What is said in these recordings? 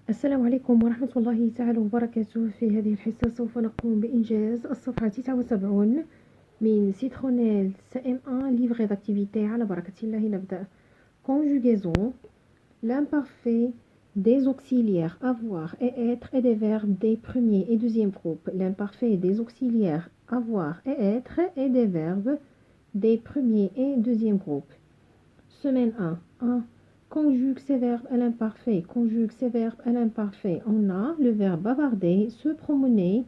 السلام عليكم ورحمة الله تعالى وبركاته. في هذه الحصة سوف نقوم بإنجاز الصفحة 79 من Citronelle CM1 livret d'activité. على بركة الله نبدأ. Conjugaison: l'imparfait des auxiliaires avoir et être et des verbes des premiers et deuxième groupes. L'imparfait des auxiliaires avoir et être et des verbes des premiers et deuxième groupes. Semaine 1. Conjugue ces verbes à l'imparfait. Conjugue ces verbes à l'imparfait. On a le verbe bavarder, se promener,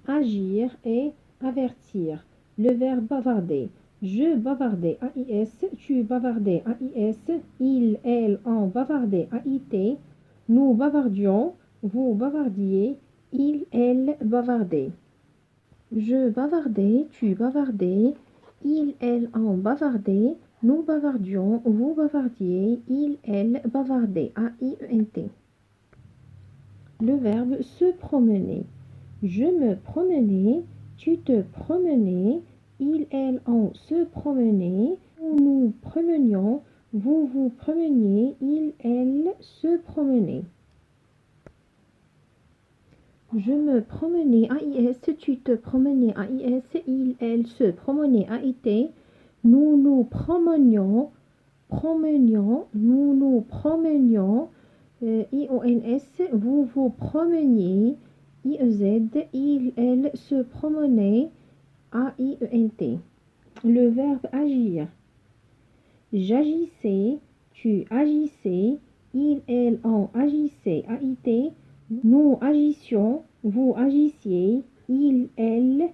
agir et avertir. Le verbe bavarder. Je bavardais AIS, tu bavardais AIS, il, elle, on bavardait AIT, nous bavardions, vous bavardiez, il, elle bavardait. Je bavardais, tu bavardais, il, elle, on bavardait, nous bavardions, vous bavardiez, il, elle bavardait. A-I-E-N-T. Le verbe se promener. Je me promenais, tu te promenais, il, elle, on se promenait, nous nous promenions, vous vous promeniez, il, elle se promenait. Je me promenais AIS, tu te promenais AIS, il, elle se promenait AIT, nous nous promenions, nous nous promenions, IONS, vous vous promeniez, IEZ, il, elle se promenait, AIENT. Le verbe agir. J'agissais, tu agissais, il, elle, on agissait, AIT, nous agissions, vous agissiez, il, elle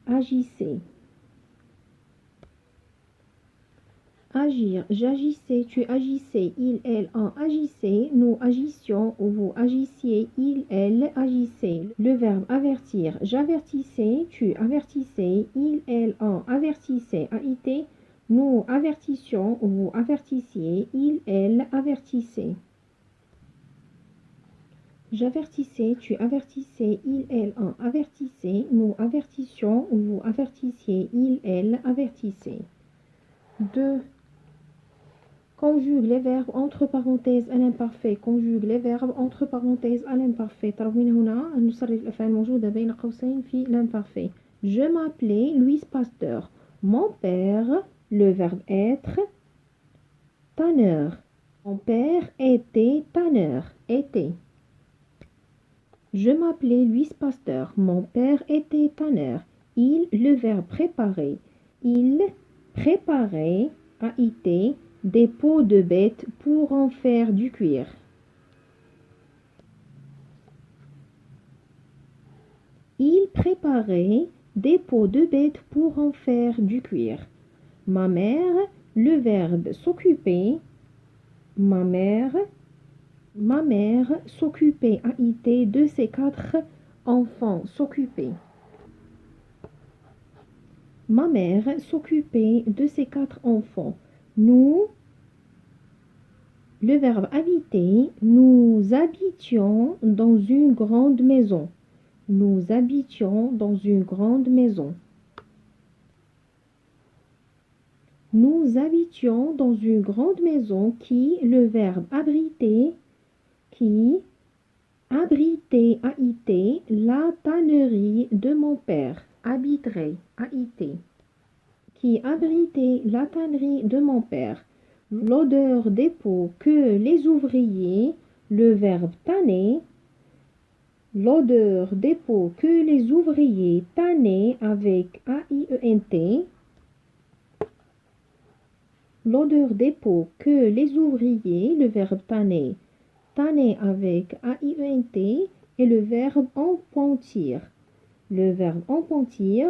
agissait. Agir, j'agissais, tu agissais, il, elle, on agissait, nous agissions, vous agissiez, il, elle agissait. Le verbe avertir, j'avertissais, tu avertissais, il, elle, on avertissait, AIT, nous avertissions, vous avertissiez, il, elle avertissait. J'avertissais, tu avertissais, il, elle, on avertissait, nous avertissions, vous avertissiez, il, elle avertissait. 2. Conjugue les verbes entre parenthèses à l'imparfait. Conjugue les verbes entre parenthèses à l'imparfait. ترون هنا نصرف الأفعال الموجودة بين قوسين في l'imparfait. Je m'appelais Louise Pasteur. Mon père, le verbe être, tanneur. Mon père était tanneur. Était. Je m'appelais Louise Pasteur. Mon père était tanneur. Il, le verbe préparer. Il préparait, AIT, des peaux de bête pour en faire du cuir. Il préparait des peaux de bête pour en faire du cuir. Ma mère, le verbe s'occuper. Ma mère s'occupait, AIT, de ses 4 enfants. S'occuper. Ma mère s'occupait de ses 4 enfants. Nous, le verbe habiter, nous habitions dans une grande maison. Nous habitions dans une grande maison. Nous habitions dans une grande maison qui, le verbe abriter, qui abritait, AIT, la tannerie de mon père. Habiterait, AIT. Qui abritait la tannerie de mon père. L'odeur des peaux que les ouvriers, le verbe tanner, l'odeur des peaux que les ouvriers tannaient avec AIENT, l'odeur des peaux que les ouvriers, le verbe tanner, tanner avec AIENT et le verbe empentir. Le verbe empentir,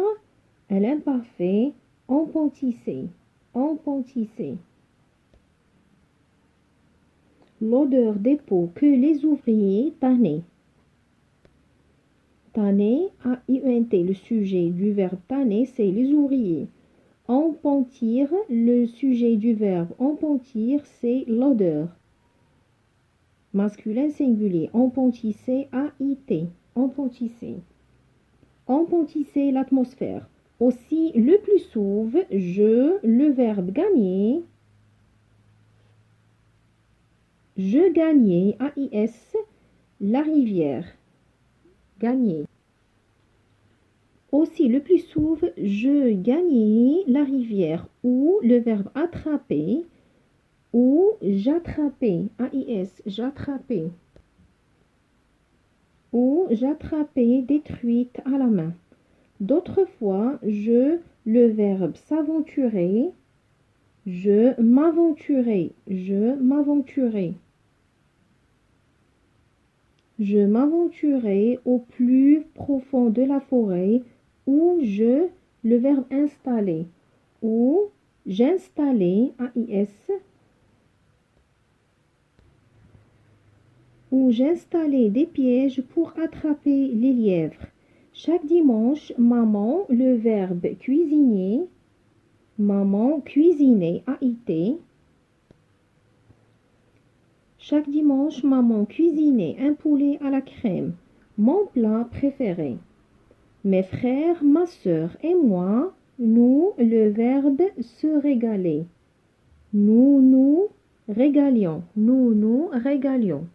à l'imparfait, empentissait, empentissait. L'odeur des peaux que les ouvriers tannaient. Tanner, A-I-E-N-T, le sujet du verbe tanner, c'est les ouvriers. Empentir, le sujet du verbe empentir, c'est l'odeur. Masculin singulier, empentissait, A-I-T, empentissait. Empentissait l'atmosphère. Aussi, le plus souvent, je, le verbe gagner, je gagnais, AIS, la rivière, gagner. Aussi, le plus souvent, je gagnais la rivière, ou le verbe attraper, ou j'attrapais, AIS, j'attrapais, ou j'attrapais des truites à la main. D'autres fois, le verbe s'aventurer, je m'aventurais, je m'aventurais. Je m'aventurais au plus profond de la forêt, ou le verbe installer, ou j'installais, AIS, ou j'installais des pièges pour attraper les lièvres. Chaque dimanche, maman, le verbe cuisiner, maman cuisinait, AIT. Chaque dimanche, maman cuisinait un poulet à la crème, mon plat préféré. Mes frères, ma sœur et moi, nous, le verbe se régaler. Nous nous régalions. Nous nous régalions.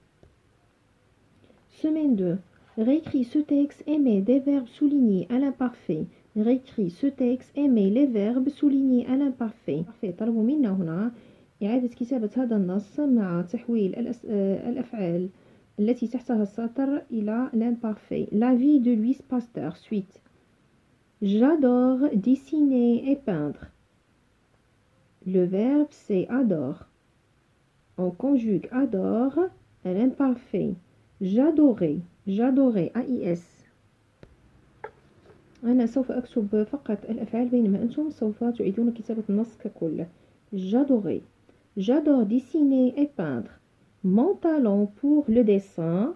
Semaine 2. Réécris ce texte et mets des verbes soulignés à l'imparfait. Réécris ce texte et mets les verbes soulignés à l'imparfait. طلبوا منا هنا إعادة كتابة هذا النص مع تحويل الأفعال التي تحتها السطر إلى l'imparfait. La vie de Louis Pasteur. Suite. J'adore dessiner et peindre. Le verbe c'est adore. On conjugue adore à l'imparfait. J'adorais. J'adorais. AIS. أنا سوف أكتب فقط الأفعال بينما أنتم سوف تعيدون كتابة النص ككل. J'adorais. J'adore dessiner et peindre. Mon talent pour le dessin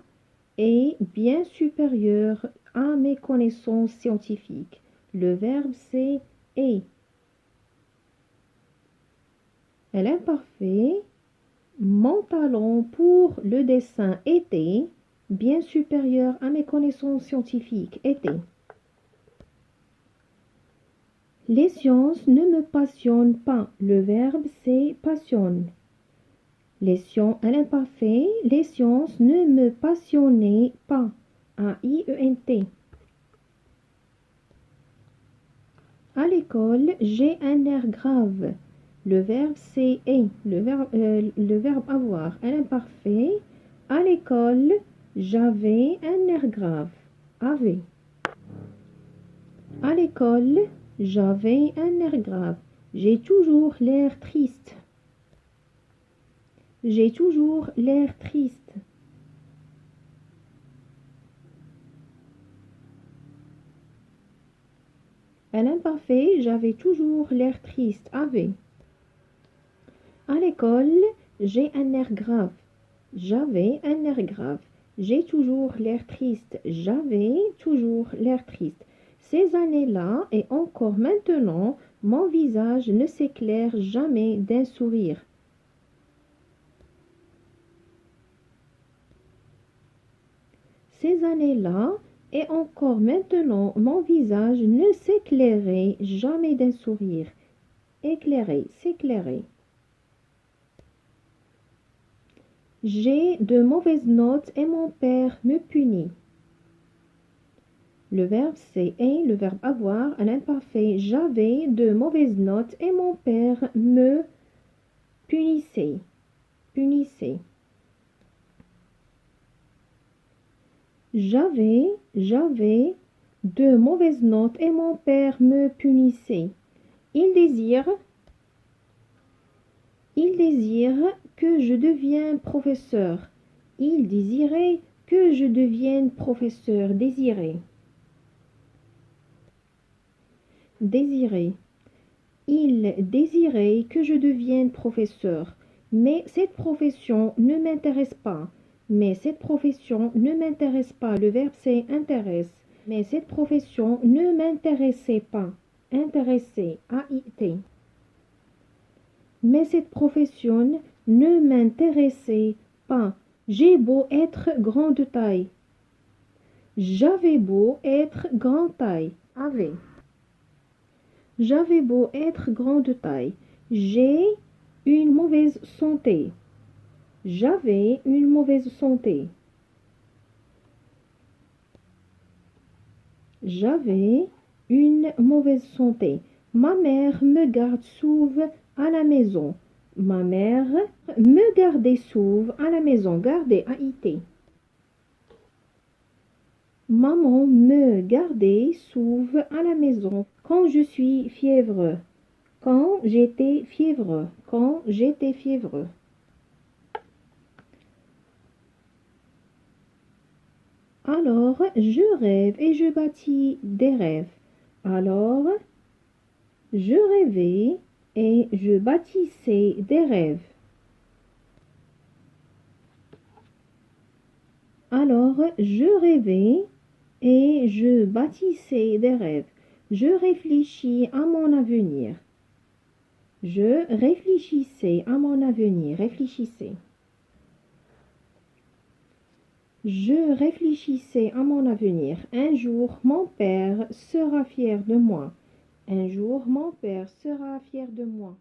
est bien supérieur à mes connaissances scientifiques. Le verbe c'est est. À l'imparfait, mon talent pour le dessin était bien supérieur à mes connaissances scientifiques. Était. Les sciences ne me passionnent pas. Le verbe c'est passionne. À l'imparfait, les sciences ne me passionnaient pas. AIENT. À l'école, j'ai un air grave. Le verbe c'est est. Le verbe avoir. À l'imparfait, à l'école, j'avais un air grave. Avait. À l'école, j'avais un air grave. J'ai toujours l'air triste. J'ai toujours l'air triste. À l'imparfait, j'avais toujours l'air triste. Avait. À l'école, j'ai un air grave. J'avais un air grave. J'ai toujours l'air triste. J'avais toujours l'air triste. Ces années-là et encore maintenant, mon visage ne s'éclaire jamais d'un sourire. Ces années-là et encore maintenant, mon visage ne s'éclairait jamais d'un sourire. Éclairer, s'éclairer. J'ai de mauvaises notes et mon père me punit. Le verbe c'est est, le verbe avoir à l'imparfait. J'avais de mauvaises notes et mon père me punissait. Punissait. J'avais de mauvaises notes et mon père me punissait. Il désire que je devienne professeur. Il désirait que je devienne professeur. Désirer. Désirer. Il désirait que je devienne professeur. Mais cette profession ne m'intéresse pas. Mais cette profession ne m'intéresse pas. Le verbe c'est intéresse. Mais cette profession ne m'intéressait pas. Intéresser. AIT. Mais cette profession ne m'intéressait pas. J'ai beau être grande taille. J'avais beau être grande taille. Avait. J'avais beau être grande taille. J'ai une mauvaise santé. J'avais une mauvaise santé. J'avais une mauvaise santé. Ma mère me garde souvent à la maison. Ma mère me gardait souvent à la maison. Garder, A-I-T. Maman me gardait souvent à la maison quand je suis fiévreux. Quand j'étais fiévreux. Quand j'étais fiévreux. Alors, je rêve et je bâtis des rêves. Alors, je rêvais et je bâtissais des rêves. Alors, je rêvais et je bâtissais des rêves. Je réfléchis à mon avenir. Je réfléchissais à mon avenir. Réfléchissez. Je réfléchissais à mon avenir. Un jour, mon père sera fier de moi. Un jour, mon père sera fier de moi.